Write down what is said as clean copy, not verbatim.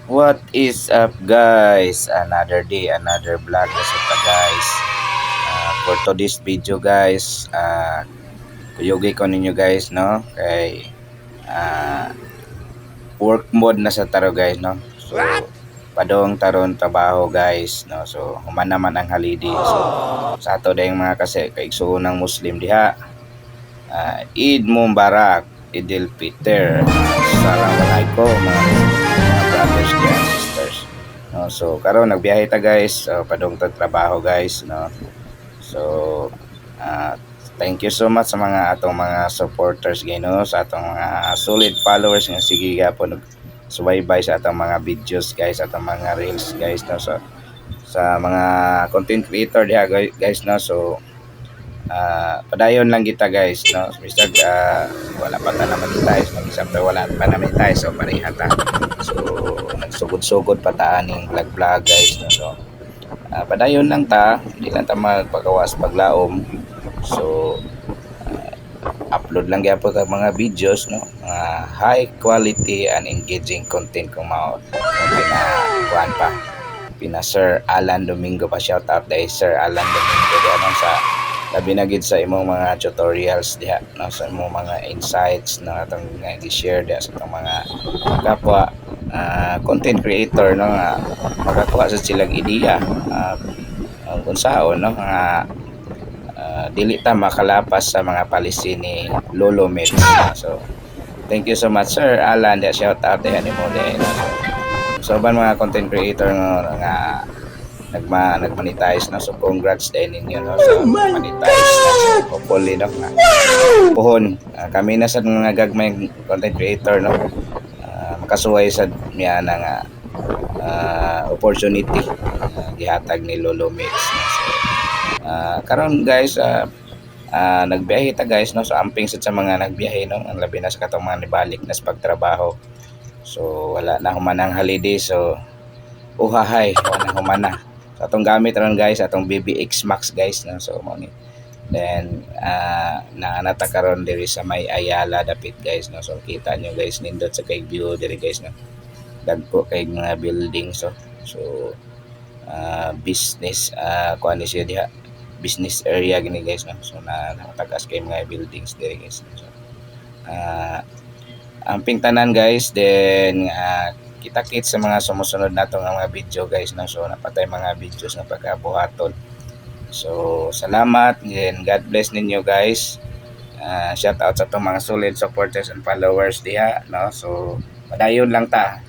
What is up guys? Another day, another vlog na sa guys. For today's video guys, kuyugi ko ninyo guys no kay ah, work mode na sa taro guys no. So padong taron trabaho guys no. So human naman ang holiday. So sa ato dayong mga kasi kaigsuon ng Muslim diha. Eid Mubarak, Idil Fitr. Assalamualaikum mga brothers and sisters. No, so karon nagbiyahe ta guys, padong ta trabaho guys no. So thank you so much sa mga atong mga supporters gino, sa atong mga solid followers nga sige gyapon subaybay sa atong mga videos guys, atong mga reels guys no. So sa mga content creator diha guys no. So padayon lang kita guys no. Mr. Wala pa ta naman tayo no, samtang wala pa naman tayo so pareha ta. So nagsugod-sugod pa ta aning vlog guys no. So padayon lang ta, hindi lang ta magpagawas paglaom. So upload lang gyapon ta mga videos no, high quality and engaging content kung mao kuan pa pina Sir Alan Domingo pa, shout out dahil Sir Alan Domingo diyan sa labi na gid sa imong mga tutorials diha no, sa imong mga insights na atong gi-share diha sa atong mga kapwa content creator no, nga makakuha sa silang ideya kung saon no, nga dili ta makalapas sa mga policy ni Lolo Mix. So thank you so much Sir Alan, diha shout out diha nimo diha no. So ban mga content creator nga nagmonetize na, so congrats din ninyo no, so monetize na, so hopefully no nga puhon kami na sa mga gagmay content creator no, makasuway sa niya na nga opportunity gihatag ni Lolo Mix no. So karon guys nagbiyahe ta guys no, so amping sa mga nagbiyahe no, ang labi na sa katong mga nibalik na sa pagtrabaho. So wala na humanang holiday, so uhahay wala na humana. So atong gamit ron guys, atong BBX Max guys no. So mo ni then naanata karon diri sa may Ayala dapit guys no. So kita nyo guys, nindot sa kay view diri guys no, dagko kay mga building. So business kuan ni siya diha, business area gini guys no. So natagas kay mga buildings diri guys no. So amping tanan guys, then kita-kits sa mga sumusunod natong mga video guys no. So napatay mga videos na pagkabuhaton. So salamat and God bless ninyo guys. Shout out sa itong mga solid supporters and followers diha no. So padayon lang ta,